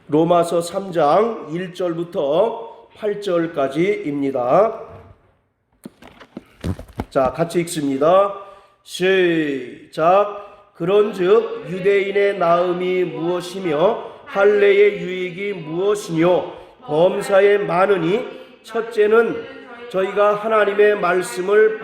로마서 3장 1절부터 8절까지입니다. 자, 같이 읽습니다. 시작. 그런즉 유대인의 나음이 무엇이며 할례의 유익이 무엇이뇨? 범사에 많으니 첫째는 저희가 하나님의 말씀을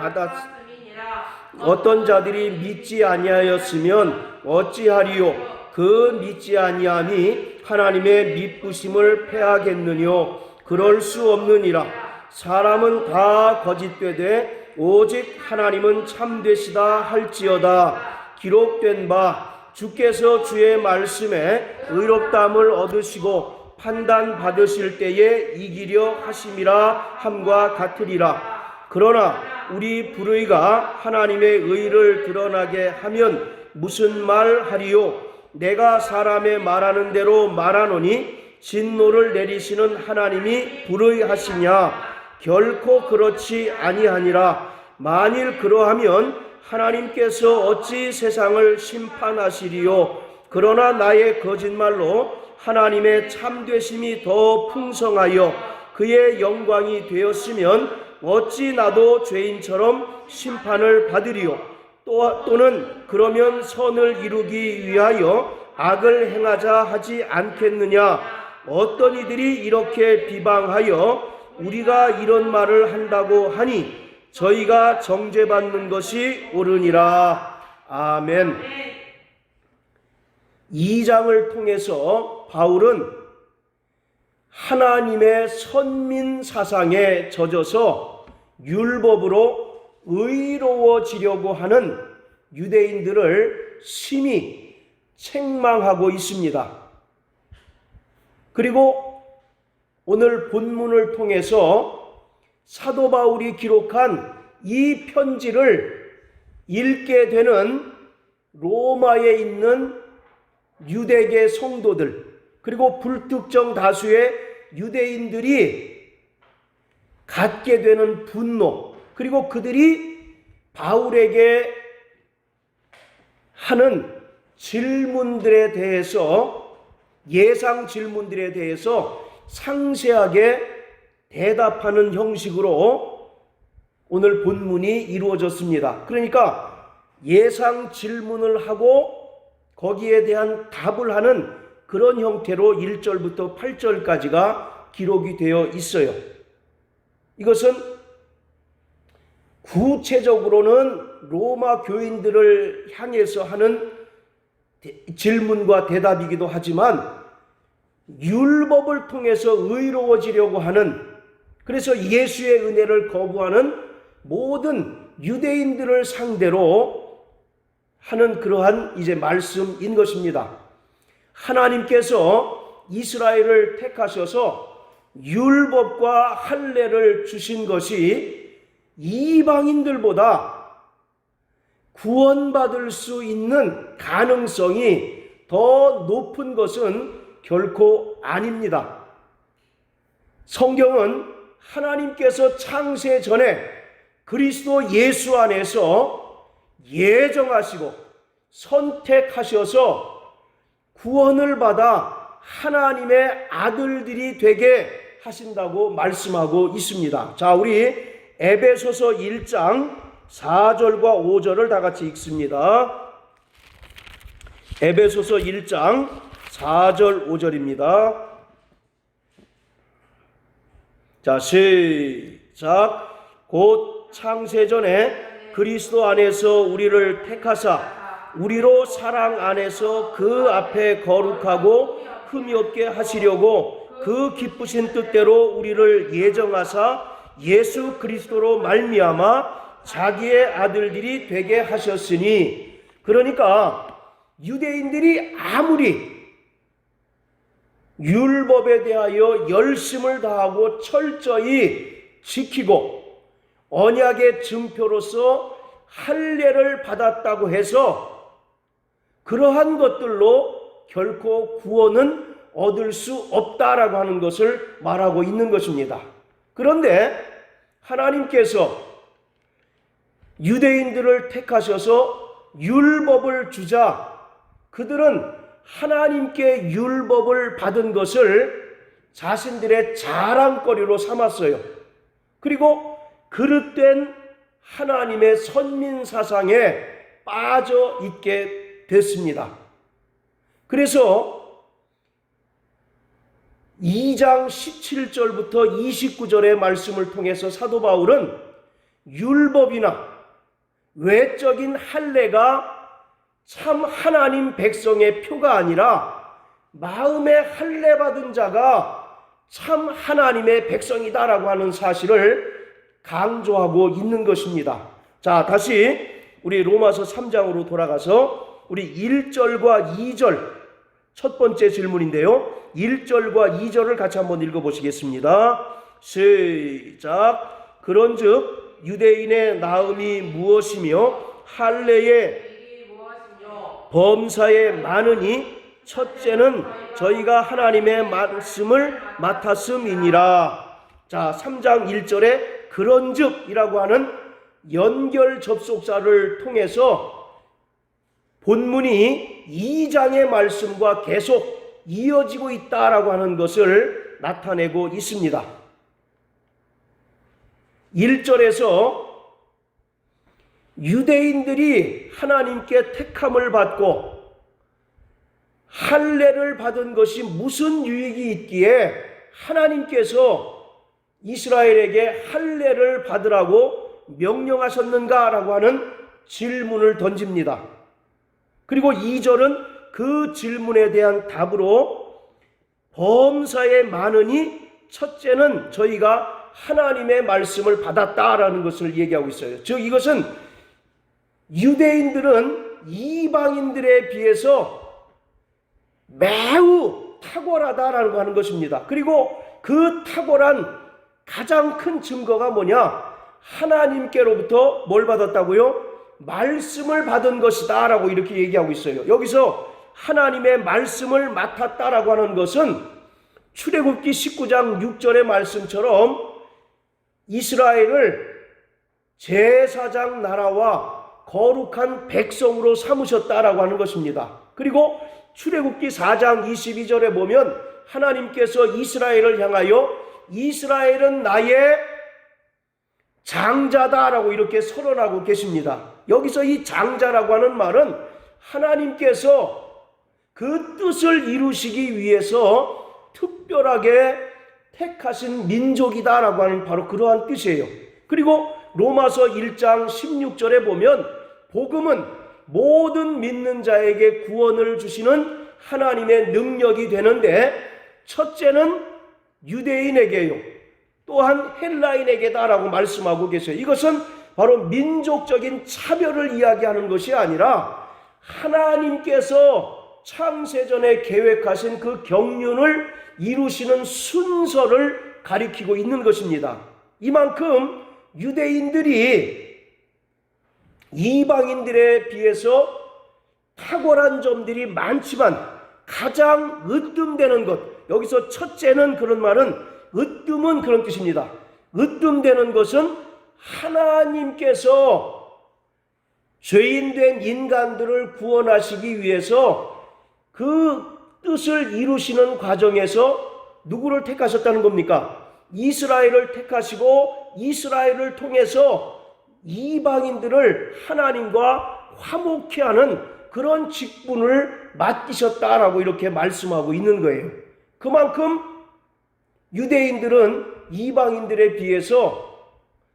어떤 자들이 믿지 아니하였으면 어찌하리요? 그 믿지 아니함이 하나님의 미쁘심을 패하겠느뇨? 그럴 수 없느니라. 사람은 다 거짓되되 오직 하나님은 참되시다 할지어다. 기록된 바 주께서 주의 말씀에 의롭다함을 얻으시고 판단 받으실 때에 이기려 하심이라 함과 같으리라. 그러나 우리 불의가 하나님의 의를 드러나게 하면 무슨 말 하리요? 내가 사람의 말하는 대로 말하노니 진노를 내리시는 하나님이 불의하시냐? 결코 그렇지 아니하니라. 만일 그러하면 하나님께서 어찌 세상을 심판하시리요? 그러나 나의 거짓말로 하나님의 참되심이 더 풍성하여 그의 영광이 되었으면 어찌 나도 죄인처럼 심판을 받으리요? 또는 그러면 선을 이루기 위하여 악을 행하자 하지 않겠느냐? 어떤 이들이 이렇게 비방하여 우리가 이런 말을 한다고 하니 저희가 정죄받는 것이 옳으니라. 아멘. 2장을 통해서 바울은 하나님의 선민 사상에 젖어서 율법으로 의로워지려고 하는 유대인들을 심히 책망하고 있습니다. 그리고 오늘 본문을 통해서 사도 바울이 기록한 이 편지를 읽게 되는 로마에 있는 유대계 성도들, 그리고 불특정 다수의 유대인들이 갖게 되는 분노, 그리고 그들이 바울에게 하는 질문들에 대해서, 예상 질문들에 대해서 상세하게 대답하는 형식으로 오늘 본문이 이루어졌습니다. 그러니까 예상 질문을 하고 거기에 대한 답을 하는 그런 형태로 1절부터 8절까지가 기록이 되어 있어요. 이것은 구체적으로는 로마 교인들을 향해서 하는 질문과 대답이기도 하지만 율법을 통해서 의로워지려고 하는, 그래서 예수의 은혜를 거부하는 모든 유대인들을 상대로 하는 그러한 이제 말씀인 것입니다. 하나님께서 이스라엘을 택하셔서 율법과 할례를 주신 것이 이방인들보다 구원받을 수 있는 가능성이 더 높은 것은 결코 아닙니다. 성경은 하나님께서 창세 전에 그리스도 예수 안에서 예정하시고 선택하셔서 구원을 받아 하나님의 아들들이 되게 하신다고 말씀하고 있습니다. 자, 우리 에베소서 1장 4절과 5절을 다 같이 읽습니다. 에베소서 1장 4절 5절입니다. 자, 시작. 곧 창세전에 그리스도 안에서 우리를 택하사 우리로 사랑 안에서 그 앞에 거룩하고 흠이 없게 하시려고 그 기쁘신 뜻대로 우리를 예정하사 예수 그리스도로 말미암아 자기의 아들들이 되게 하셨으니, 그러니까 유대인들이 아무리 율법에 대하여 열심을 다하고 철저히 지키고 언약의 증표로서 할례를 받았다고 해서 그러한 것들로 결코 구원은 얻을 수 없다라고 하는 것을 말하고 있는 것입니다. 그런데 하나님께서 유대인들을 택하셔서 율법을 주자 그들은 하나님께 율법을 받은 것을 자신들의 자랑거리로 삼았어요. 그리고 그릇된 하나님의 선민 사상에 빠져 있게 됐습니다. 그래서 2장 17절부터 29절의 말씀을 통해서 사도 바울은 율법이나 외적인 할례가 참 하나님 백성의 표가 아니라 마음에 할례 받은 자가 참 하나님의 백성이다라고 하는 사실을 강조하고 있는 것입니다. 자, 다시 우리 로마서 3장으로 돌아가서 우리 1절과 2절 첫 번째 질문인데요. 1절과 2절을 같이 한번 읽어보시겠습니다. 시작. 그런즉 유대인의 나음이 무엇이며 할례의 범사에 많으니 첫째는 저희가 하나님의 말씀을 맡았음이니라. 자, 3장 1절에 그런즉이라고 하는 연결 접속사를 통해서 본문이 2장의 말씀과 계속 이어지고 있다라고 하는 것을 나타내고 있습니다. 1절에서 유대인들이 하나님께 택함을 받고 할례를 받은 것이 무슨 유익이 있기에 하나님께서 이스라엘에게 할례를 받으라고 명령하셨는가라고 하는 질문을 던집니다. 그리고 2절은 그 질문에 대한 답으로 범사에 많으니 첫째는 저희가 하나님의 말씀을 받았다라는 것을 얘기하고 있어요. 즉 이것은 유대인들은 이방인들에 비해서 매우 탁월하다라고 하는 것입니다. 그리고 그 탁월한 가장 큰 증거가 뭐냐? 하나님께로부터 뭘 받았다고요? 말씀을 받은 것이다 라고 이렇게 얘기하고 있어요. 여기서 하나님의 말씀을 맡았다라고 하는 것은 출애굽기 19장 6절의 말씀처럼 이스라엘을 제사장 나라와 거룩한 백성으로 삼으셨다라고 하는 것입니다. 그리고 출애굽기 4장 22절에 보면 하나님께서 이스라엘을 향하여 이스라엘은 나의 장자다라고 이렇게 선언하고 계십니다. 여기서 이 장자라고 하는 말은 하나님께서 그 뜻을 이루시기 위해서 특별하게 택하신 민족이다라고 하는 바로 그러한 뜻이에요. 그리고 로마서 1장 16절에 보면 복음은 모든 믿는 자에게 구원을 주시는 하나님의 능력이 되는데 첫째는 유대인에게요, 또한 헬라인에게다라고 말씀하고 계세요. 이것은 바로 민족적인 차별을 이야기하는 것이 아니라 하나님께서 창세전에 계획하신 그 경륜을 이루시는 순서를 가리키고 있는 것입니다. 이만큼 유대인들이 이방인들에 비해서 탁월한 점들이 많지만 가장 으뜸되는 것, 여기서 첫째는 그런 말은 으뜸은 그런 뜻입니다. 으뜸되는 것은 하나님께서 죄인된 인간들을 구원하시기 위해서 그 뜻을 이루시는 과정에서 누구를 택하셨다는 겁니까? 이스라엘을 택하시고 이스라엘을 통해서 이방인들을 하나님과 화목케 하는 그런 직분을 맡기셨다라고 이렇게 말씀하고 있는 거예요. 그만큼 유대인들은 이방인들에 비해서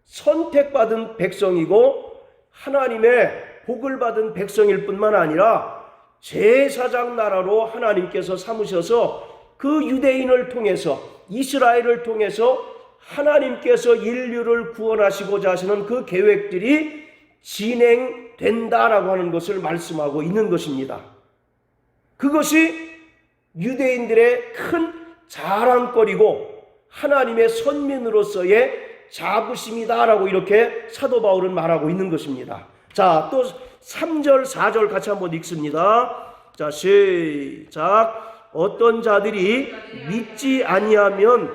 선택받은 백성이고 하나님의 복을 받은 백성일 뿐만 아니라 제사장 나라로 하나님께서 삼으셔서 그 유대인을 통해서 이스라엘을 통해서 하나님께서 인류를 구원하시고자 하시는 그 계획들이 진행된다라고 하는 것을 말씀하고 있는 것입니다. 그것이 유대인들의 큰 자랑거리고 하나님의 선민으로서의 자부심이다라고 이렇게 사도 바울은 말하고 있는 것입니다. 자, 또 3절 4절 같이 한번 읽습니다. 자, 시작. 어떤 자들이 믿지 아니하면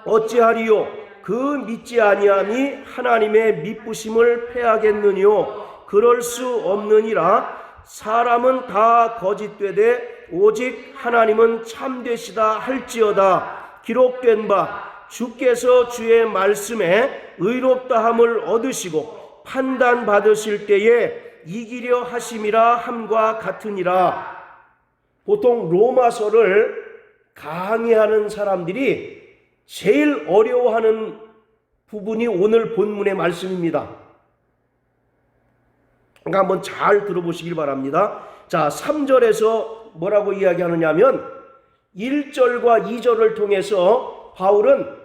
어찌하리요? 그 믿지 아니함이 하나님의 미쁘심을 패하겠느뇨? 그럴 수 없느니라. 사람은 다 거짓되되 오직 하나님은 참되시다 할지어다. 기록된 바 주께서 주의 말씀에 의롭다함을 얻으시고 판단 받으실 때에 이기려 하심이라 함과 같으니라. 보통 로마서를 강의하는 사람들이 제일 어려워하는 부분이 오늘 본문의 말씀입니다. 그러니까 한번 잘 들어보시길 바랍니다. 자, 3절에서 뭐라고 이야기하느냐면 1절과 2절을 통해서 바울은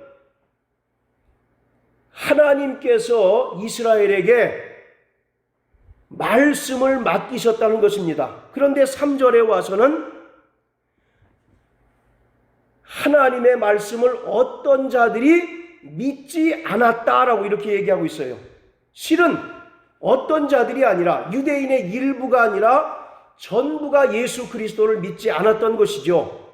하나님께서 이스라엘에게 말씀을 맡기셨다는 것입니다. 그런데 3절에 와서는 하나님의 말씀을 어떤 자들이 믿지 않았다라고 이렇게 얘기하고 있어요. 실은 어떤 자들이 아니라 유대인의 일부가 아니라 전부가 예수 그리스도를 믿지 않았던 것이죠.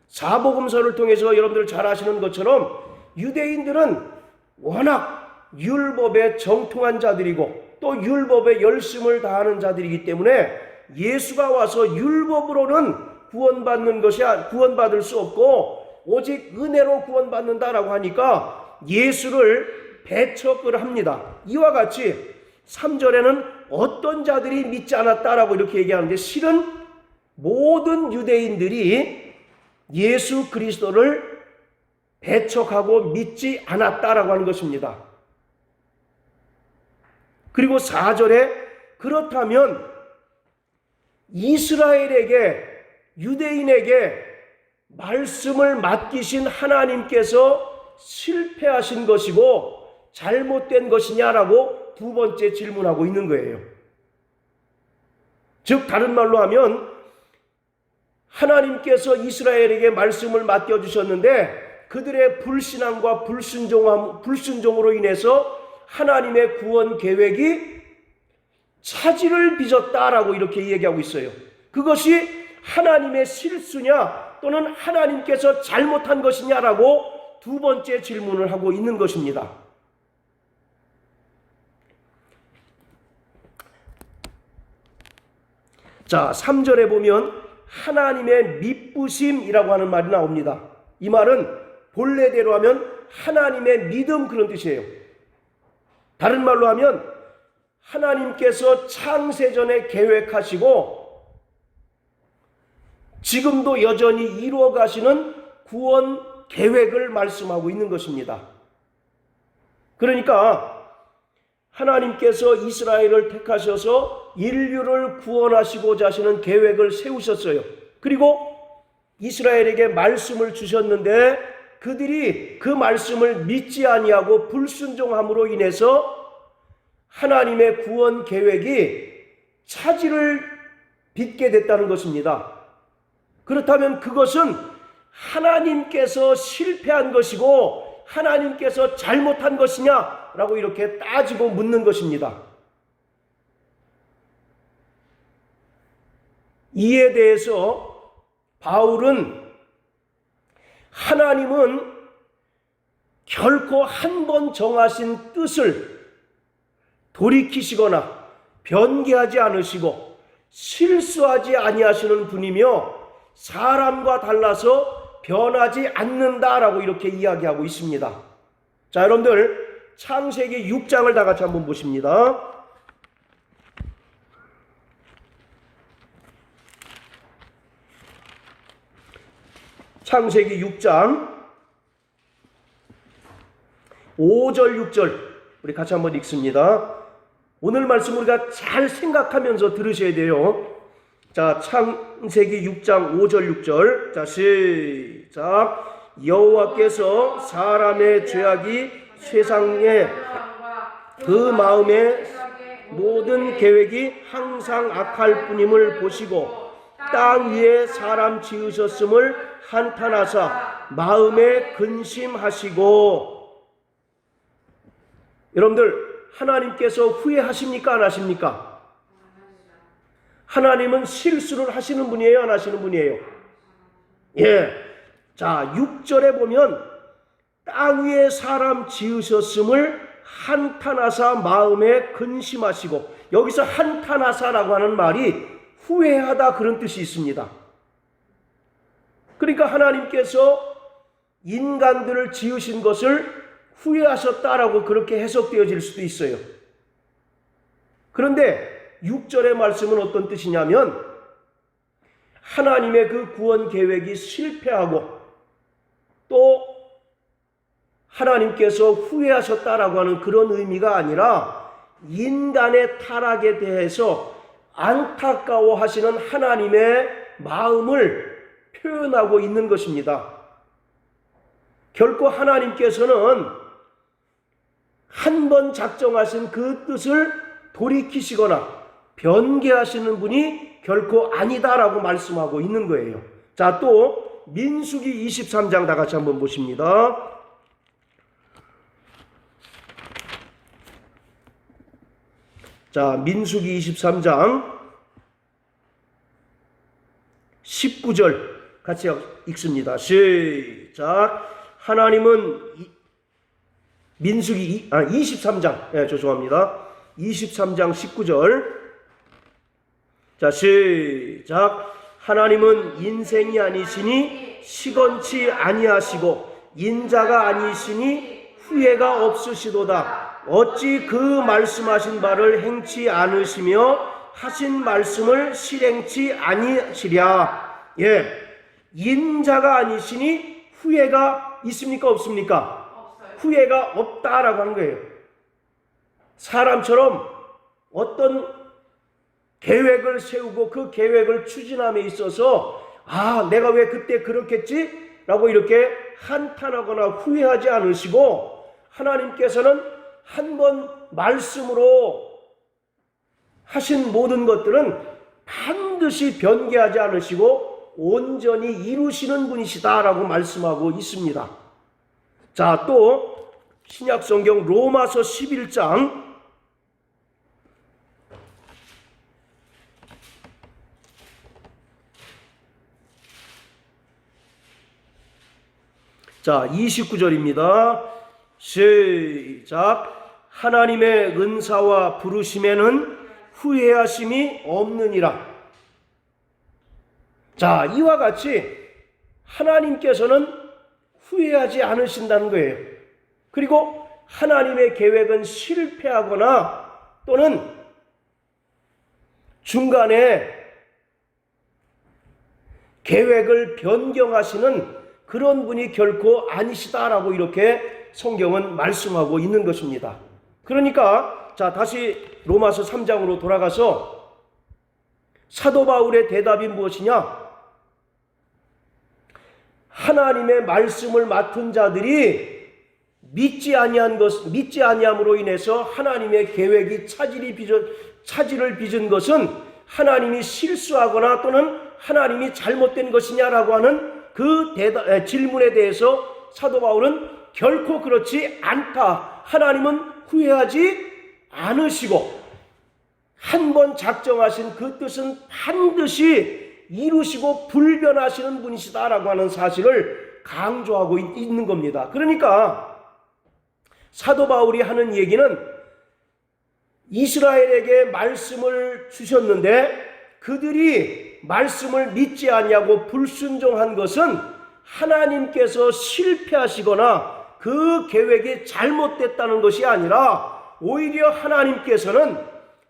사복음서를 통해서 여러분들 잘 아시는 것처럼 유대인들은 워낙 율법에 정통한 자들이고 또 율법에 열심을 다하는 자들이기 때문에 예수가 와서 율법으로는 구원받을 수 없고 오직 은혜로 구원받는다라고 하니까 예수를 배척을 합니다. 이와 같이 3절에는 어떤 자들이 믿지 않았다라고 이렇게 얘기하는데 실은 모든 유대인들이 예수 그리스도를 배척하고 믿지 않았다라고 하는 것입니다. 그리고 4절에 그렇다면 이스라엘에게 유대인에게 말씀을 맡기신 하나님께서 실패하신 것이고 잘못된 것이냐라고 두 번째 질문하고 있는 거예요. 즉 다른 말로 하면 하나님께서 이스라엘에게 말씀을 맡겨주셨는데 그들의 불신앙과 불순종으로 인해서 하나님의 구원 계획이 차질을 빚었다라고 이렇게 얘기하고 있어요. 그것이 하나님의 실수냐 또는 하나님께서 잘못한 것이냐라고 두 번째 질문을 하고 있는 것입니다. 자, 3절에 보면 하나님의 미쁘심이라고 하는 말이 나옵니다. 이 말은 본래대로 하면 하나님의 믿음 그런 뜻이에요. 다른 말로 하면 하나님께서 창세전에 계획하시고 지금도 여전히 이루어 가시는 구원 계획을 말씀하고 있는 것입니다. 그러니까 하나님께서 이스라엘을 택하셔서 인류를 구원하시고자 하시는 계획을 세우셨어요. 그리고 이스라엘에게 말씀을 주셨는데 그들이 그 말씀을 믿지 아니하고 불순종함으로 인해서 하나님의 구원 계획이 차질을 빚게 됐다는 것입니다. 그렇다면 그것은 하나님께서 실패한 것이고 하나님께서 잘못한 것이냐라고 이렇게 따지고 묻는 것입니다. 이에 대해서 바울은 하나님은 결코 한 번 정하신 뜻을 돌이키시거나 변개하지 않으시고 실수하지 아니하시는 분이며 사람과 달라서 변하지 않는다라고 이렇게 이야기하고 있습니다. 자, 여러분들 창세기 6장을 다 같이 한번 보십니다. 창세기 6장 5절 6절 우리 같이 한번 읽습니다. 오늘 말씀 우리가 잘 생각하면서 들으셔야 돼요. 자, 창세기 6장 5절 6절. 자, 시작. 여호와께서 사람의 죄악이 세상에 그 마음의 모든 계획이 항상 악할 뿐임을 보시고 땅 위에 사람 지으셨음을 한탄하사 마음에 근심하시고. 여러분들 하나님께서 후회하십니까 안 하십니까? 하나님은 실수를 하시는 분이에요 안 하시는 분이에요? 예. 자, 6절에 보면 땅 위에 사람 지으셨음을 한탄하사 마음에 근심하시고, 여기서 한탄하사라고 하는 말이 후회하다 그런 뜻이 있습니다. 그러니까 하나님께서 인간들을 지으신 것을 후회하셨다라고 그렇게 해석되어질 수도 있어요. 그런데 6절의 말씀은 어떤 뜻이냐면 하나님의 그 구원 계획이 실패하고 또 하나님께서 후회하셨다라고 하는 그런 의미가 아니라 인간의 타락에 대해서 안타까워하시는 하나님의 마음을 표현하고 있는 것입니다. 결코 하나님께서는 한 번 작정하신 그 뜻을 돌이키시거나 변개하시는 분이 결코 아니다라고 말씀하고 있는 거예요. 자, 또 민수기 23장 다 같이 한번 보십니다. 자, 민수기 23장 19절 같이 읽습니다. 시작. 하나님은 민수기 23장 죄송합니다. 23장 19절. 자, 시작. 하나님은 인생이 아니시니 시건치 아니하시고 인자가 아니시니 후회가 없으시도다. 어찌 그 말씀하신 바를 행치 않으시며 하신 말씀을 실행치 아니하시랴. 예, 인자가 아니시니 후회가 있습니까 없습니까? 없어요. 후회가 없다라고 하는 거예요. 사람처럼 어떤 계획을 세우고 그 계획을 추진함에 있어서 내가 왜 그때 그렇겠지? 라고 이렇게 한탄하거나 후회하지 않으시고 하나님께서는 한 번 말씀으로 하신 모든 것들은 반드시 변개하지 않으시고 온전히 이루시는 분이시다라고 말씀하고 있습니다. 자, 또 신약성경 로마서 11장 자, 29절입니다. 시작. 하나님의 은사와 부르심에는 후회하심이 없느니라. 자, 이와 같이 하나님께서는 후회하지 않으신다는 거예요. 그리고 하나님의 계획은 실패하거나 또는 중간에 계획을 변경하시는 그런 분이 결코 아니시다라고 이렇게 성경은 말씀하고 있는 것입니다. 그러니까 자, 다시 로마서 3장으로 돌아가서 사도 바울의 대답이 무엇이냐? 하나님의 말씀을 맡은 자들이 믿지 아니함으로 인해서 하나님의 계획이 차질을 빚은 것은 하나님이 실수하거나 또는 하나님이 잘못된 것이냐라고 하는 그 질문에 대해서 사도 바울은 결코 그렇지 않다. 하나님은 후회하지 않으시고 한 번 작정하신 그 뜻은 반드시 이루시고 불변하시는 분이시다라고 하는 사실을 강조하고 있는 겁니다. 그러니까 사도 바울이 하는 얘기는 이스라엘에게 말씀을 주셨는데 그들이 말씀을 믿지 아니하고 불순종한 것은 하나님께서 실패하시거나 그 계획이 잘못됐다는 것이 아니라 오히려 하나님께서는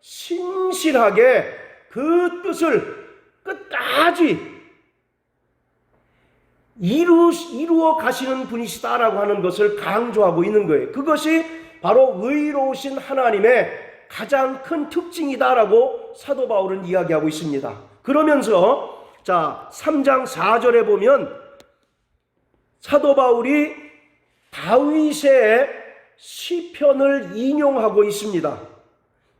신실하게 그 뜻을 끝까지 이루어 가시는 분이시다라고 하는 것을 강조하고 있는 거예요. 그것이 바로 의로우신 하나님의 가장 큰 특징이다라고 사도 바울은 이야기하고 있습니다. 그러면서 자, 3장 4절에 보면 사도 바울이 다윗의 시편을 인용하고 있습니다.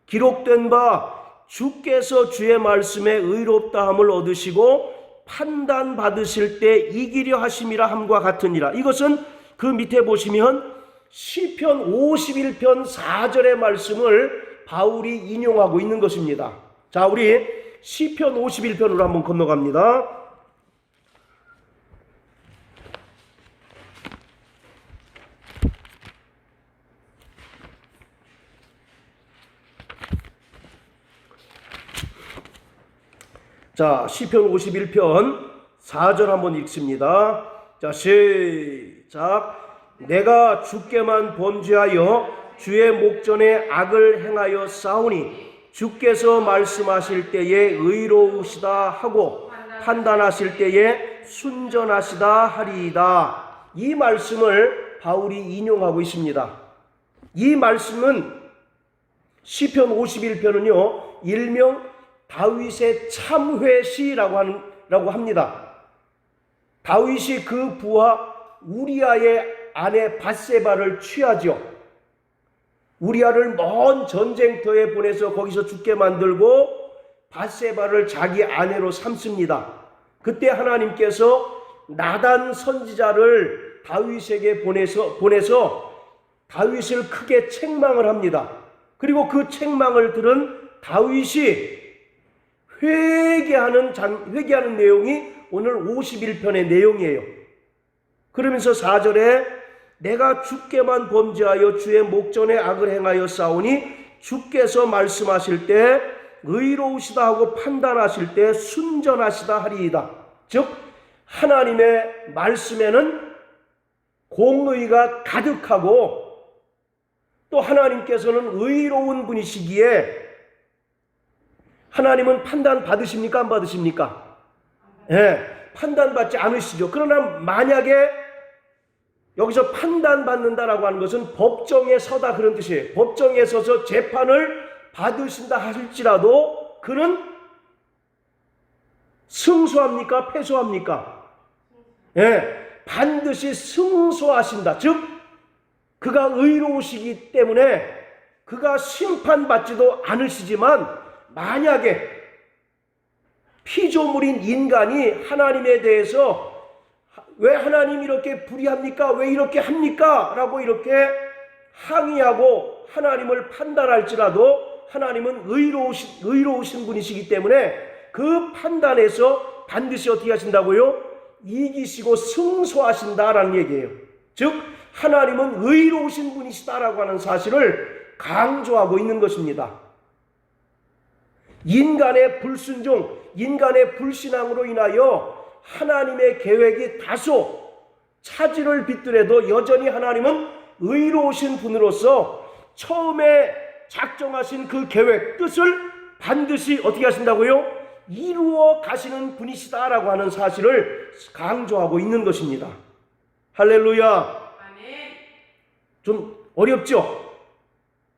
기록된 바 주께서 주의 말씀에 의롭다함을 얻으시고 판단받으실 때 이기려 하심이라 함과 같으니라. 이것은 그 밑에 보시면 시편 51편 4절의 말씀을 바울이 인용하고 있는 것입니다. 자, 우리 시편 51편으로 한번 건너갑니다. 자, 시편 51편 4절 한번 읽습니다. 자, 시작. 내가 주께만 범죄하여 주의 목전에 악을 행하여 싸우니 주께서 말씀하실 때에 의로우시다 하고 판단하실 때에 순전하시다 하리이다. 이 말씀을 바울이 인용하고 있습니다. 이 말씀은 시편 51편은요 일명 다윗의 참회시라고 합니다. 다윗이 그 부하 우리아의 아내 밧세바를 취하죠. 우리아를 먼 전쟁터에 보내서 거기서 죽게 만들고 밧세바를 자기 아내로 삼습니다. 그때 하나님께서 나단 선지자를 다윗에게 보내서 다윗을 크게 책망을 합니다. 그리고 그 책망을 들은 다윗이 회개하는 내용이 오늘 51편의 내용이에요. 그러면서 4절에 내가 주께만 범죄하여 주의 목전에 악을 행하여 싸우니 주께서 말씀하실 때 의로우시다 하고 판단하실 때 순전하시다 하리이다. 즉 하나님의 말씀에는 공의가 가득하고 또 하나님께서는 의로운 분이시기에 하나님은 판단 받으십니까? 안 받으십니까? 판단받지 않으시죠. 그러나 만약에 여기서 판단받는다라고 하는 것은 법정에 서다 그런 뜻이에요. 법정에 서서 재판을 받으신다 할지라도 그는 승소합니까? 패소합니까? 반드시 승소하신다. 즉 그가 의로우시기 때문에 그가 심판받지도 않으시지만 만약에 피조물인 인간이 하나님에 대해서 왜 하나님 이렇게 불의합니까? 왜 이렇게 합니까? 라고 이렇게 항의하고 하나님을 판단할지라도 하나님은 의로우신 분이시기 때문에 그 판단에서 반드시 어떻게 하신다고요? 이기시고 승소하신다라는 얘기예요. 즉 하나님은 의로우신 분이시다라고 하는 사실을 강조하고 있는 것입니다. 인간의 불순종, 인간의 불신앙으로 인하여 하나님의 계획이 다소 차질을 빚더라도 여전히 하나님은 의로우신 분으로서 처음에 작정하신 그 계획, 뜻을 반드시 어떻게 하신다고요? 이루어 가시는 분이시다라고 하는 사실을 강조하고 있는 것입니다. 할렐루야. 좀 어렵죠?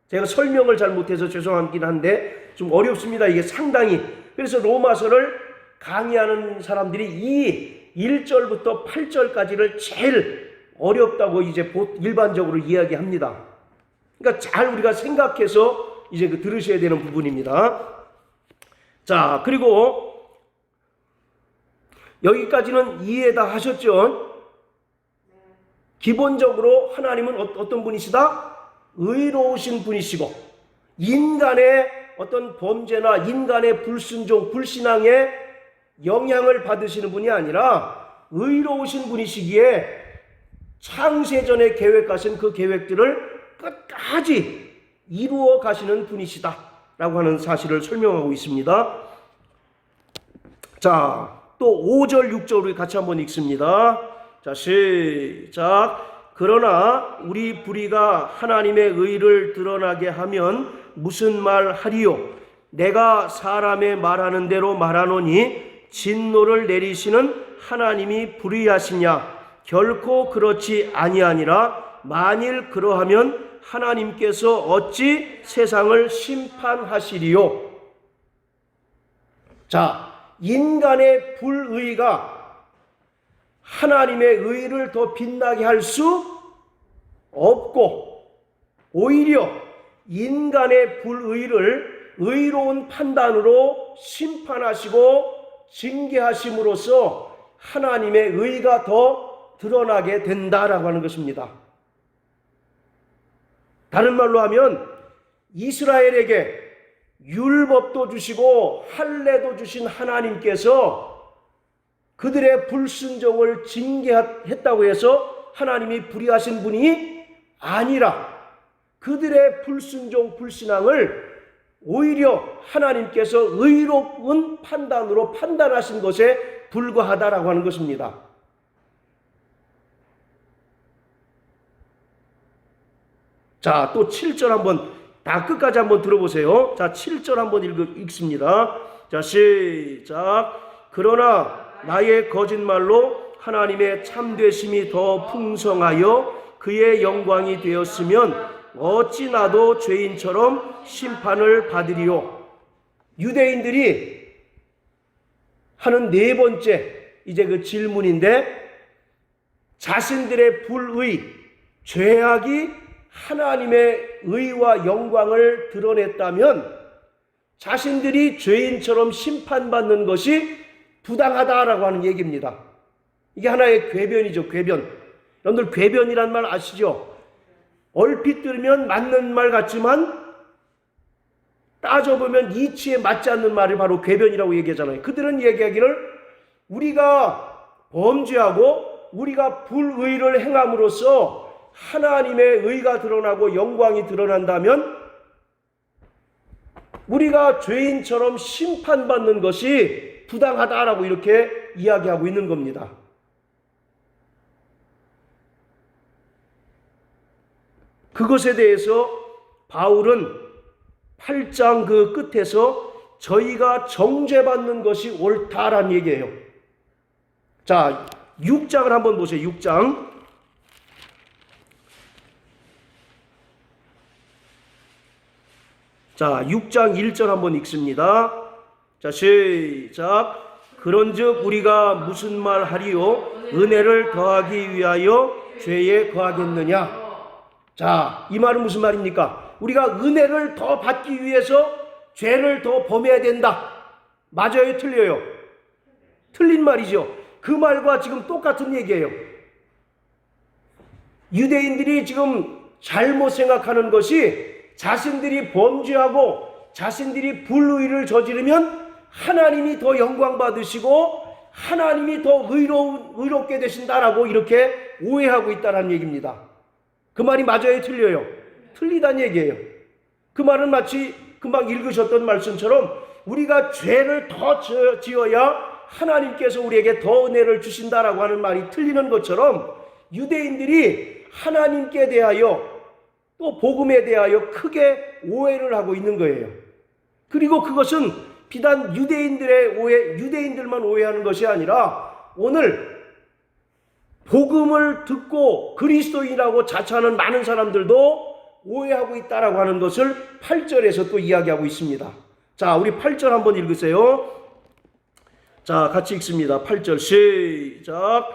제가 설명을 잘 못해서 죄송하긴 한데 좀 어렵습니다. 이게 상당히. 그래서 로마서를 강의하는 사람들이 이 1절부터 8절까지를 제일 어렵다고 이제 일반적으로 이야기합니다. 그러니까 잘 우리가 생각해서 이제 들으셔야 되는 부분입니다. 자, 그리고 여기까지는 이해 다 하셨죠? 기본적으로 하나님은 어떤 분이시다? 의로우신 분이시고 인간의 어떤 범죄나 인간의 불순종, 불신앙에 영향을 받으시는 분이 아니라 의로우신 분이시기에 창세전에 계획하신 그 계획들을 끝까지 이루어 가시는 분이시다 라고 하는 사실을 설명하고 있습니다. 자, 또 5절, 6절 우리 같이 한번 읽습니다. 자, 시작. 그러나 우리 불의가 하나님의 의를 드러나게 하면 무슨 말 하리요? 내가 사람의 말하는 대로 말하노니 진노를 내리시는 하나님이 불의하시냐? 결코 그렇지 아니하니라. 만일 그러하면 하나님께서 어찌 세상을 심판하시리요? 자, 인간의 불의가 하나님의 의를 더 빛나게 할 수 없고 오히려 인간의 불의를 의로운 판단으로 심판하시고 징계하심으로써 하나님의 의가 더 드러나게 된다라고 하는 것입니다. 다른 말로 하면 이스라엘에게 율법도 주시고 할례도 주신 하나님께서 그들의 불순종을 징계했다고 해서 하나님이 불의하신 분이 아니라 그들의 불순종, 불신앙을 오히려 하나님께서 의로운 판단으로 판단하신 것에 불과하다라고 하는 것입니다. 자, 또 7절 한번 다 끝까지 한번 들어보세요. 자, 7절 한번 읽습니다. 자, 시작. 그러나 나의 거짓말로 하나님의 참되심이 더 풍성하여 그의 영광이 되었으면 어찌 나도 죄인처럼 심판을 받으리요. 유대인들이 하는 네 번째 이제 그 질문인데, 자신들의 불의, 죄악이 하나님의 의와 영광을 드러냈다면 자신들이 죄인처럼 심판받는 것이 부당하다라고 하는 얘기입니다. 이게 하나의 궤변이죠. 궤변. 여러분들 궤변이란 말 아시죠? 얼핏 들으면 맞는 말 같지만 따져보면 이치에 맞지 않는 말을 바로 궤변이라고 얘기하잖아요. 그들은 얘기하기를 우리가 범죄하고 우리가 불의를 행함으로써 하나님의 의가 드러나고 영광이 드러난다면 우리가 죄인처럼 심판받는 것이 부당하다라고 이렇게 이야기하고 있는 겁니다. 그것에 대해서 바울은 8장 그 끝에서 저희가 정죄받는 것이 옳다라는 얘기예요. 자, 6장을 한번 보세요. 6장. 자, 6장 1절 한번 읽습니다. 자, 시작. 그런즉 우리가 무슨 말 하리요? 은혜를 더하기 위하여 죄에 거하겠느냐? 자, 이 말은 무슨 말입니까? 우리가 은혜를 더 받기 위해서 죄를 더 범해야 된다. 맞아요? 틀려요? 틀린 말이죠. 그 말과 지금 똑같은 얘기예요. 유대인들이 지금 잘못 생각하는 것이 자신들이 범죄하고 자신들이 불의를 저지르면 하나님이 더 영광 받으시고 하나님이 더 의롭게 되신다라고 이렇게 오해하고 있다는 얘기입니다. 그 말이 맞아요? 틀려요? 틀리다는 얘기예요. 그 말은 마치 금방 읽으셨던 말씀처럼 우리가 죄를 더 지어야 하나님께서 우리에게 더 은혜를 주신다라고 하는 말이 틀리는 것처럼 유대인들이 하나님께 대하여 또 복음에 대하여 크게 오해를 하고 있는 거예요. 그리고 그것은 비단 유대인들만 오해하는 것이 아니라 오늘 복음을 듣고 그리스도인이라고 자처하는 많은 사람들도 오해하고 있다라고 하는 것을 8절에서 또 이야기하고 있습니다. 자, 우리 8절 한번 읽으세요. 자, 같이 읽습니다. 8절 시작.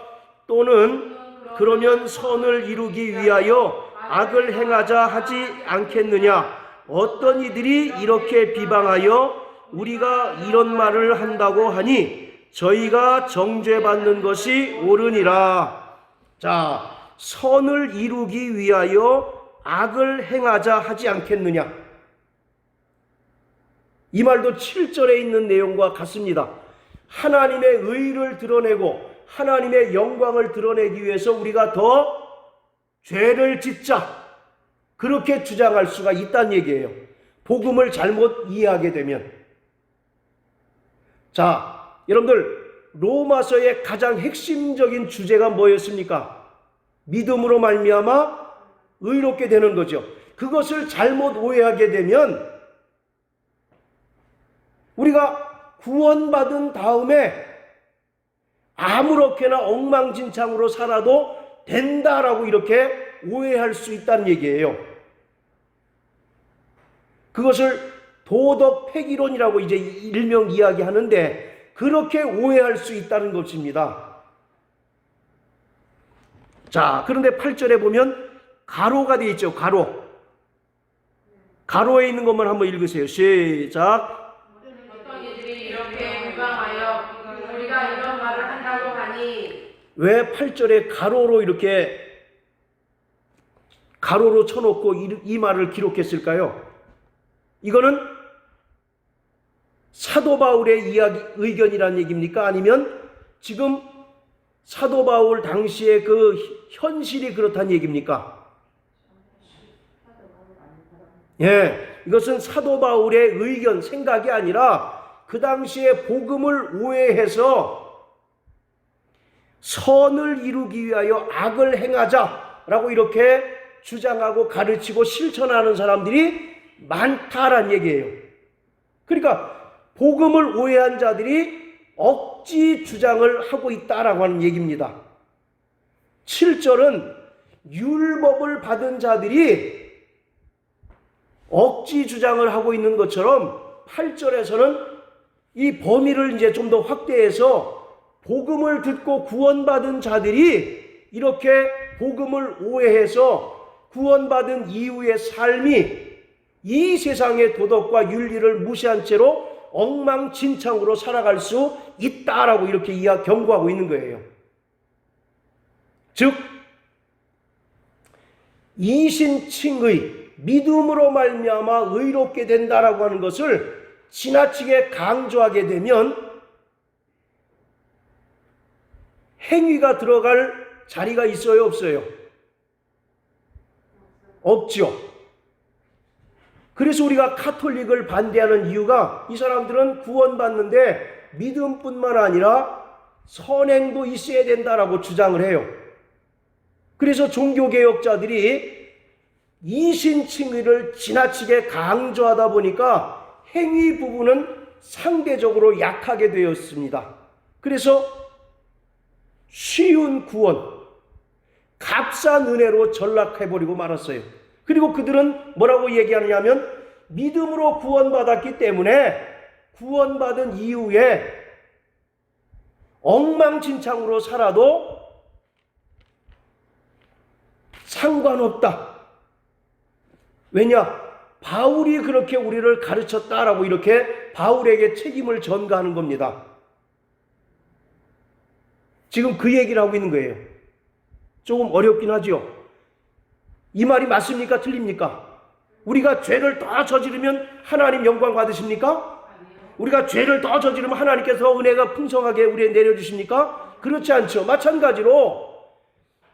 또는 그러면 선을 이루기 위하여 악을 행하자 하지 않겠느냐? 어떤 이들이 이렇게 비방하여 우리가 이런 말을 한다고 하니 저희가 정죄받는 것이 옳으니라. 자, 선을 이루기 위하여 악을 행하자 하지 않겠느냐? 이 말도 7절에 있는 내용과 같습니다. 하나님의 의를 드러내고 하나님의 영광을 드러내기 위해서 우리가 더 죄를 짓자, 그렇게 주장할 수가 있다는 얘기예요. 복음을 잘못 이해하게 되면. 자, 여러분들 로마서의 가장 핵심적인 주제가 뭐였습니까? 믿음으로 말미암아 의롭게 되는 거죠. 그것을 잘못 오해하게 되면 우리가 구원받은 다음에 아무렇게나 엉망진창으로 살아도 된다라고 이렇게 오해할 수 있다는 얘기예요. 그것을 도덕 폐기론이라고 이제 일명 이야기하는데 그렇게 오해할 수 있다는 것입니다. 자, 그런데 8절에 보면 가로가 되어 있죠. 가로. 가로에 있는 것만 한번 읽으세요. 시작. 어떤 이들이 이렇게 비방하여 우리가 이런 말을 한다고 하니. 왜 8절에 가로로 이렇게 가로로 쳐놓고 이 말을 기록했을까요? 이거는 사도 바울의 의견이라는 얘기입니까? 아니면 지금 사도 바울 당시에 그 현실이 그렇다는 얘기입니까? 예, 이것은 사도 바울의 의견, 생각이 아니라 그 당시에 복음을 오해해서 선을 이루기 위하여 악을 행하자라고 이렇게 주장하고 가르치고 실천하는 사람들이 많다라는 얘기예요. 그러니까 복음을 오해한 자들이 억지 주장을 하고 있다라고 하는 얘기입니다. 7절은 율법을 받은 자들이 억지 주장을 하고 있는 것처럼 8절에서는 이 범위를 이제 좀 더 확대해서 복음을 듣고 구원받은 자들이 이렇게 복음을 오해해서 구원받은 이후의 삶이 이 세상의 도덕과 윤리를 무시한 채로 엉망진창으로 살아갈 수 있다라고 이렇게 경고하고 있는 거예요. 즉 이신칭의, 믿음으로 말미암아 의롭게 된다라고 하는 것을 지나치게 강조하게 되면 행위가 들어갈 자리가 있어요, 없어요? 없죠. 그래서 우리가 카톨릭을 반대하는 이유가 이 사람들은 구원받는데 믿음뿐만 아니라 선행도 있어야 된다라고 주장을 해요. 그래서 종교개혁자들이 이신칭의를 지나치게 강조하다 보니까 행위 부분은 상대적으로 약하게 되었습니다. 그래서 쉬운 구원, 값싼 은혜로 전락해버리고 말았어요. 그리고 그들은 뭐라고 얘기하느냐면 믿음으로 구원받았기 때문에 구원받은 이후에 엉망진창으로 살아도 상관없다. 왜냐? 바울이 그렇게 우리를 가르쳤다라고 이렇게 바울에게 책임을 전가하는 겁니다. 지금 그 얘기를 하고 있는 거예요. 조금 어렵긴 하죠. 이 말이 맞습니까? 틀립니까? 우리가 죄를 더 저지르면 하나님 영광 받으십니까? 우리가 죄를 더 저지르면 하나님께서 은혜가 풍성하게 우리에 내려주십니까? 그렇지 않죠. 마찬가지로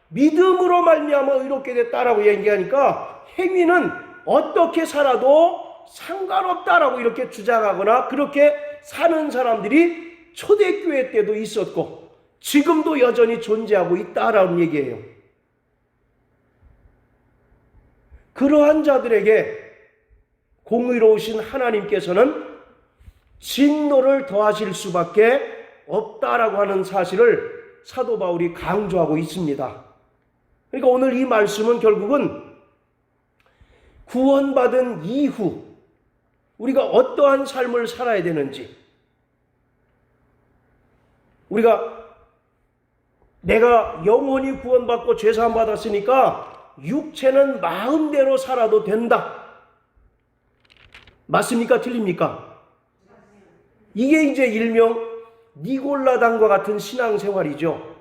믿음으로 말미암아 의롭게 됐다라고 얘기하니까 행위는 어떻게 살아도 상관없다라고 이렇게 주장하거나 그렇게 사는 사람들이 초대교회 때도 있었고 지금도 여전히 존재하고 있다라는 얘기예요. 그러한 자들에게 공의로우신 하나님께서는 진노를 더하실 수밖에 없다라고 하는 사실을 사도 바울이 강조하고 있습니다. 그러니까 오늘 이 말씀은 결국은 구원받은 이후 우리가 어떠한 삶을 살아야 되는지, 내가 영원히 구원받고 죄사함 받았으니까 육체는 마음대로 살아도 된다. 맞습니까? 틀립니까? 이게 이제 일명 니골라당과 같은 신앙생활이죠.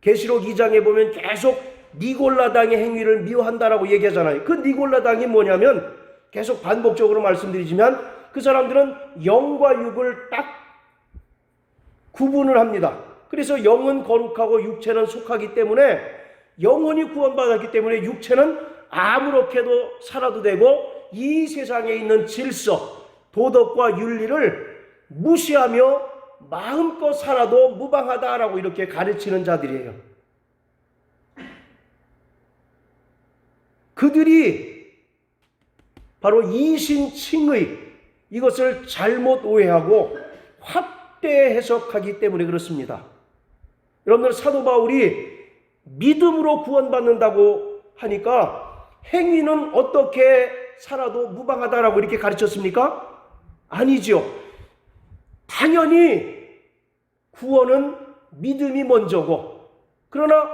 계시록 2장에 보면 계속 니골라당의 행위를 미워한다라고 얘기하잖아요. 그 니골라당이 뭐냐면 계속 반복적으로 말씀드리지만 그 사람들은 영과 육을 딱 구분을 합니다. 그래서 영은 거룩하고 육체는 속하기 때문에 영혼이 구원받았기 때문에 육체는 아무렇게도 살아도 되고 이 세상에 있는 질서, 도덕과 윤리를 무시하며 마음껏 살아도 무방하다라고 이렇게 가르치는 자들이에요. 그들이 바로 이신칭의 이것을 잘못 오해하고 확대 해석하기 때문에 그렇습니다. 여러분들 사도 바울이 믿음으로 구원받는다고 하니까 행위는 어떻게 살아도 무방하다라고 이렇게 가르쳤습니까? 아니죠. 당연히 구원은 믿음이 먼저고 그러나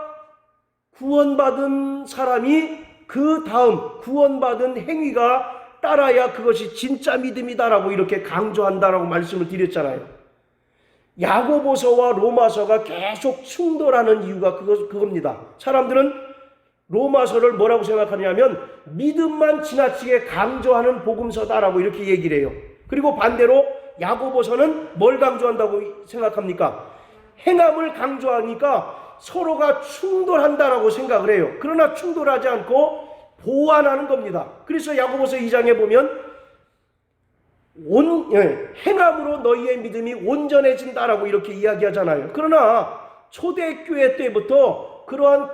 구원받은 사람이 그 다음 구원받은 행위가 따라야 그것이 진짜 믿음이다라고 이렇게 강조한다라고 말씀을 드렸잖아요. 야고보서와 로마서가 계속 충돌하는 이유가 그겁니다. 사람들은 로마서를 뭐라고 생각하냐면 믿음만 지나치게 강조하는 복음서다라고 이렇게 얘기를 해요. 그리고 반대로 야고보서는 뭘 강조한다고 생각합니까? 행함을 강조하니까 서로가 충돌한다라고 생각을 해요. 그러나 충돌하지 않고 보완하는 겁니다. 그래서 야고보서 2장에 보면 행함으로 너희의 믿음이 온전해진다라고 이렇게 이야기하잖아요. 그러나 초대교회 때부터 그러한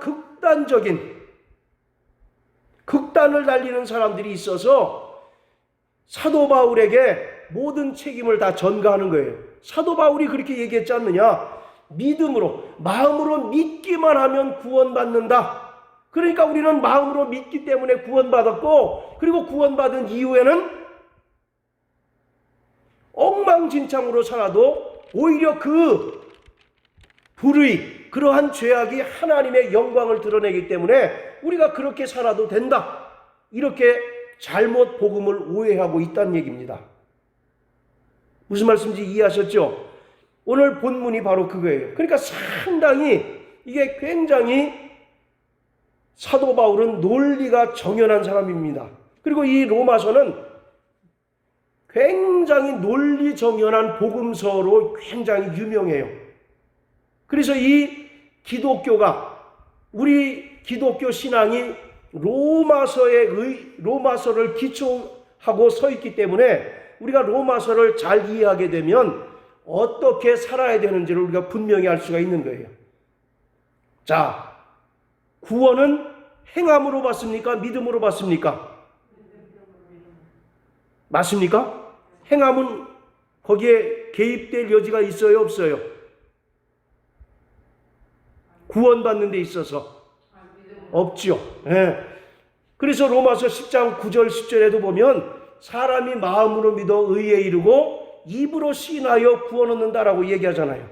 극단을 달리는 사람들이 있어서 사도 바울에게 모든 책임을 다 전가하는 거예요. 사도 바울이 그렇게 얘기했지 않느냐? 믿음으로, 마음으로 믿기만 하면 구원받는다. 그러니까 우리는 마음으로 믿기 때문에 구원받았고, 그리고 구원받은 이후에는 엉망진창으로 살아도 오히려 그 불의, 그러한 죄악이 하나님의 영광을 드러내기 때문에 우리가 그렇게 살아도 된다. 이렇게 잘못 복음을 오해하고 있다는 얘기입니다. 무슨 말씀인지 이해하셨죠? 오늘 본문이 바로 그거예요. 그러니까 상당히 이게 굉장히 사도 바울은 논리가 정연한 사람입니다. 그리고 이 로마서는 굉장히 논리 정연한 복음서로 굉장히 유명해요. 그래서 이 기독교가, 우리 기독교 신앙이 로마서를 기초하고 서 있기 때문에 우리가 로마서를 잘 이해하게 되면 어떻게 살아야 되는지를 우리가 분명히 알 수가 있는 거예요. 자, 구원은 행함으로 받습니까? 믿음으로 받습니까? 맞습니까? 행함은 거기에 개입될 여지가 있어요, 없어요? 구원받는 데 있어서 없지요. 예. 그래서 로마서 10장 9절 10절에도 보면 사람이 마음으로 믿어 의에 이르고 입으로 시인하여 구원 얻는다라고 얘기하잖아요.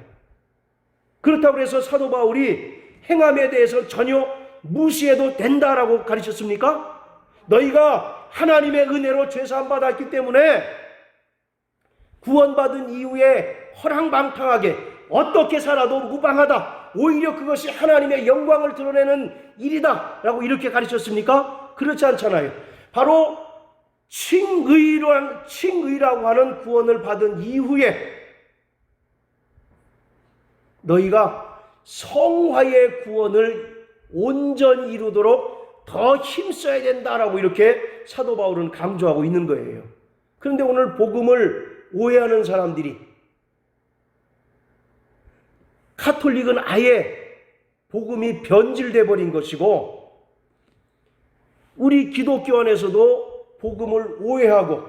그렇다고 해서 사도 바울이 행함에 대해서 전혀 무시해도 된다라고 가르쳤습니까? 너희가 하나님의 은혜로 죄사함 받았기 때문에 구원받은 이후에 허랑방탕하게 어떻게 살아도 무방하다. 오히려 그것이 하나님의 영광을 드러내는 일이다 라고 이렇게 가르쳤습니까? 그렇지 않잖아요. 바로 칭의라고 하는 구원을 받은 이후에 너희가 성화의 구원을 온전히 이루도록 더 힘써야 된다라고 이렇게 사도 바울은 강조하고 있는 거예요. 그런데 오늘 복음을 오해하는 사람들이, 카톨릭은 아예 복음이 변질돼 버린 것이고, 우리 기독교 안에서도 복음을 오해하고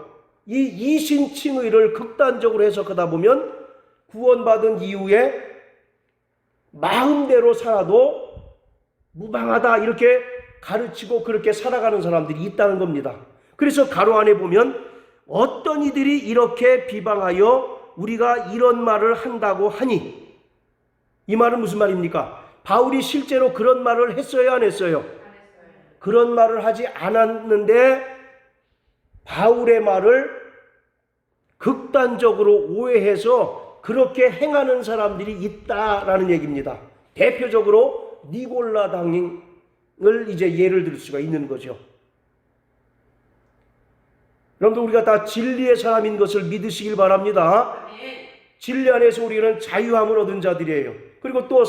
이 이신칭의를 극단적으로 해석하다 보면 구원받은 이후에 마음대로 살아도 무방하다 이렇게 가르치고 그렇게 살아가는 사람들이 있다는 겁니다. 그래서 가로 안에 보면 어떤 이들이 이렇게 비방하여 우리가 이런 말을 한다고 하니, 이 말은 무슨 말입니까? 바울이 실제로 그런 말을 했어요, 안 했어요? 그런 말을 하지 않았는데 바울의 말을 극단적으로 오해해서 그렇게 행하는 사람들이 있다라는 얘기입니다. 대표적으로 니골라당을 이제 예를 들 수가 있는 거죠. 여러분들, 우리가 다 진리의 사람인 것을 믿으시길 바랍니다. 진리 안에서 우리는 자유함을 얻은 자들이에요. 그리고 또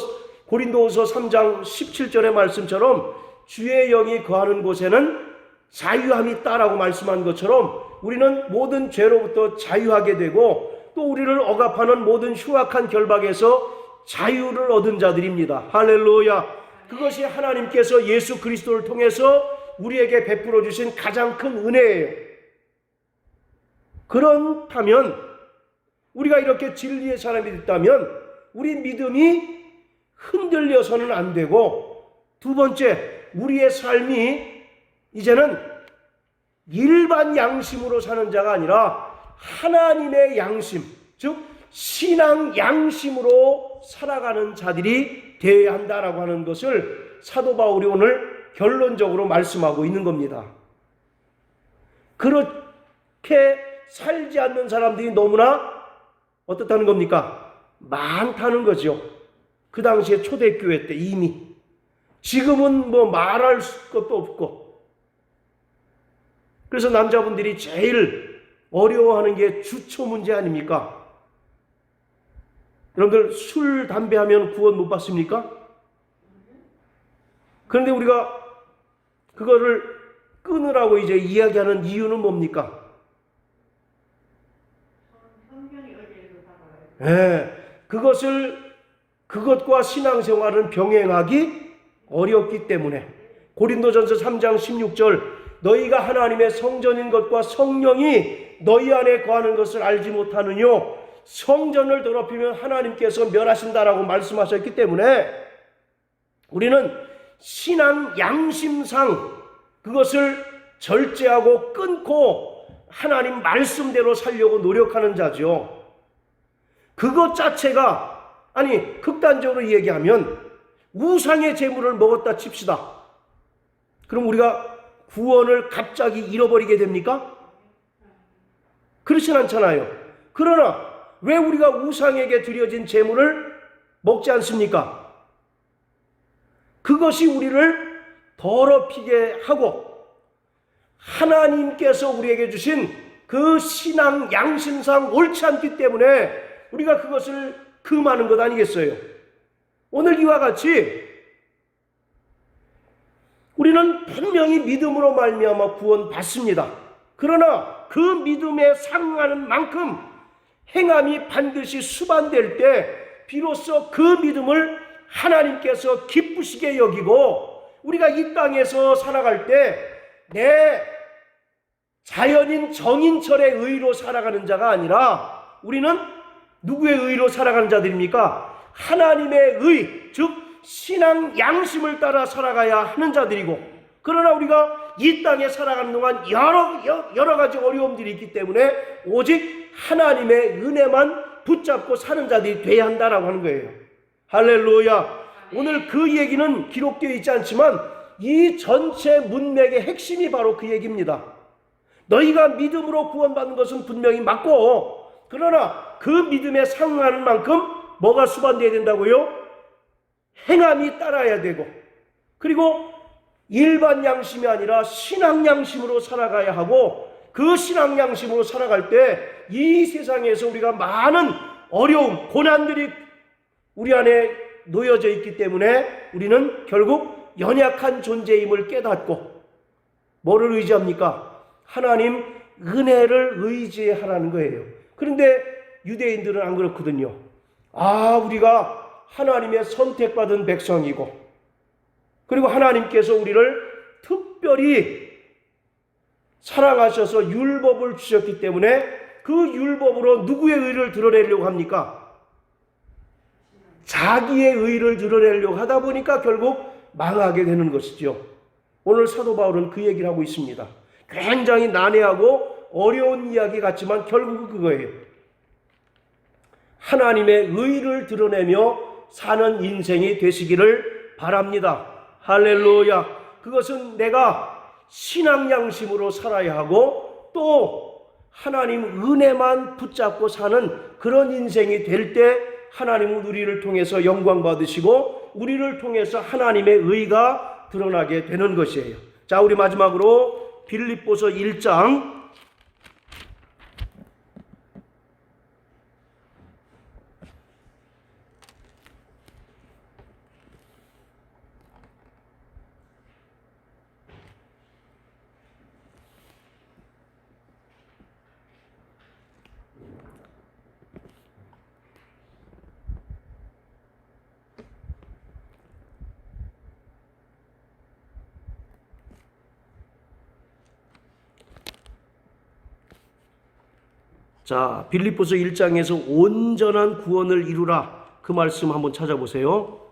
고린도후서 3장 17절의 말씀처럼 주의 영이 거하는 곳에는 자유함이 있다라고 말씀한 것처럼 우리는 모든 죄로부터 자유하게 되고 또 우리를 억압하는 모든 흉악한 결박에서 자유를 얻은 자들입니다. 할렐루야. 그것이 하나님께서 예수 그리스도를 통해서 우리에게 베풀어 주신 가장 큰 은혜예요. 그렇다면 우리가 이렇게 진리의 사람이 됐다면 우리 믿음이 흔들려서는 안 되고, 두 번째, 우리의 삶이 이제는 일반 양심으로 사는 자가 아니라 하나님의 양심, 즉 신앙 양심으로 살아가는 자들이 되어야 한다라고 하는 것을 사도 바울이 오늘 결론적으로 말씀하고 있는 겁니다. 그렇게 살지 않는 사람들이 너무나 어떻다는 겁니까? 많다는 거죠. 그 당시에 초대교회 때 이미. 지금은 뭐 말할 것도 없고. 그래서 남자분들이 제일 어려워하는 게 주초 문제 아닙니까? 여러분들, 술, 담배 하면 구원 못 받습니까? 그런데 우리가 그거를 끊으라고 이제 이야기하는 이유는 뭡니까? 그것과 신앙생활은 병행하기 어렵기 때문에 고린도전서 3장 16절 너희가 하나님의 성전인 것과 성령이 너희 안에 거하는 것을 알지 못하느뇨 성전을 더럽히면 하나님께서 멸하신다라고 말씀하셨기 때문에 우리는 신앙 양심상 그것을 절제하고 끊고 하나님 말씀대로 살려고 노력하는 자죠. 그것 자체가 극단적으로 얘기하면 우상의 제물을 먹었다 칩시다. 그럼 우리가 구원을 갑자기 잃어버리게 됩니까? 그렇진 않잖아요. 그러나 왜 우리가 우상에게 드려진 제물을 먹지 않습니까? 그것이 우리를 더럽히게 하고 하나님께서 우리에게 주신 그 신앙 양심상 옳지 않기 때문에 우리가 그것을 금하는 것 아니겠어요? 오늘 이와 같이 우리는 분명히 믿음으로 말미암아 구원받습니다. 그러나 그 믿음에 상응하는 만큼 행함이 반드시 수반될 때 비로소 그 믿음을 하나님께서 기쁘시게 여기고 우리가 이 땅에서 살아갈 때 내 자연인 정인철의 의로 살아가는 자가 아니라 우리는 누구의 의로 살아가는 자들입니까? 하나님의 의, 즉 신앙 양심을 따라 살아가야 하는 자들이고 그러나 우리가 이 땅에 살아가는 동안 여러 가지 어려움들이 있기 때문에 오직 하나님의 은혜만 붙잡고 사는 자들이 돼야 한다라고 하는 거예요. 할렐루야. 오늘 그 얘기는 기록되어 있지 않지만 이 전체 문맥의 핵심이 바로 그 얘기입니다. 너희가 믿음으로 구원받는 것은 분명히 맞고 그러나 그 믿음에 상응하는 만큼 뭐가 수반되어야 된다고요? 행함이 따라야 되고 그리고 일반 양심이 아니라 신앙 양심으로 살아가야 하고 그 신앙 양심으로 살아갈 때 이 세상에서 우리가 많은 어려움, 고난들이 우리 안에 놓여져 있기 때문에 우리는 결국 연약한 존재임을 깨닫고 뭐를 의지합니까? 하나님 은혜를 의지하라는 거예요. 그런데 유대인들은 안 그렇거든요. 우리가 하나님의 선택받은 백성이고 그리고 하나님께서 우리를 특별히 사랑하셔서 율법을 주셨기 때문에 그 율법으로 누구의 의를 드러내려고 합니까? 자기의 의를 드러내려고 하다 보니까 결국 망하게 되는 것이죠. 오늘 사도 바울은 그 얘기를 하고 있습니다. 굉장히 난해하고 어려운 이야기 같지만 결국은 그거예요. 하나님의 의를 드러내며 사는 인생이 되시기를 바랍니다. 할렐루야. 그것은 내가 신앙 양심으로 살아야 하고 또 하나님 은혜만 붙잡고 사는 그런 인생이 될 때 하나님은 우리를 통해서 영광 받으시고 우리를 통해서 하나님의 의가 드러나게 되는 것이에요. 자, 우리 마지막으로 빌립보서 1장 자, 빌립보서 1장에서 온전한 구원을 이루라. 그 말씀 한번 찾아보세요.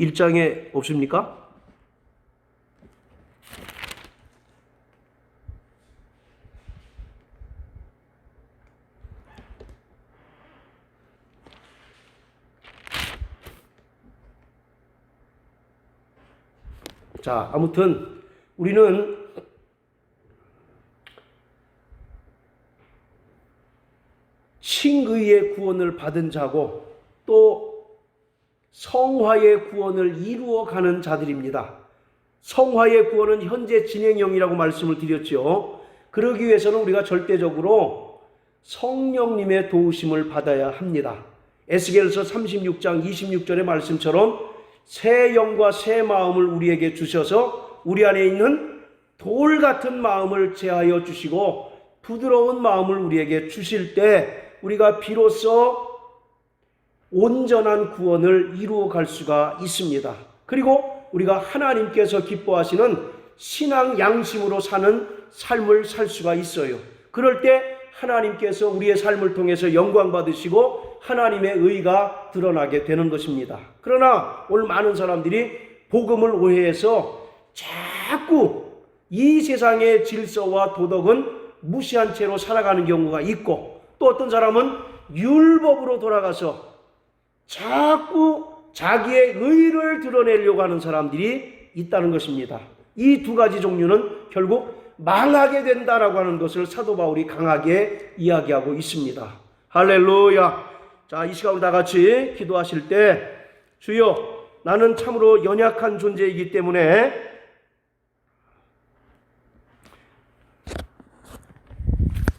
일장에 없습니까? 자, 아무튼 우리는 칭의의 구원을 받은 자고 또 성화의 구원을 이루어가는 자들입니다. 성화의 구원은 현재 진행형이라고 말씀을 드렸죠. 그러기 위해서는 우리가 절대적으로 성령님의 도우심을 받아야 합니다. 에스겔서 36장 26절의 말씀처럼 새 영과 새 마음을 우리에게 주셔서 우리 안에 있는 돌 같은 마음을 제하여 주시고 부드러운 마음을 우리에게 주실 때 우리가 비로소 온전한 구원을 이루어 갈 수가 있습니다. 그리고 우리가 하나님께서 기뻐하시는 신앙 양심으로 사는 삶을 살 수가 있어요. 그럴 때 하나님께서 우리의 삶을 통해서 영광 받으시고 하나님의 의가 드러나게 되는 것입니다. 그러나 오늘 많은 사람들이 복음을 오해해서 자꾸 이 세상의 질서와 도덕은 무시한 채로 살아가는 경우가 있고, 또 어떤 사람은 율법으로 돌아가서 자꾸 자기의 의를 드러내려고 하는 사람들이 있다는 것입니다. 이 두 가지 종류는 결국 망하게 된다라고 하는 것을 사도 바울이 강하게 이야기하고 있습니다. 할렐루야. 자, 이 시간 우리 다 같이 기도하실 때, 주여, 나는 참으로 연약한 존재이기 때문에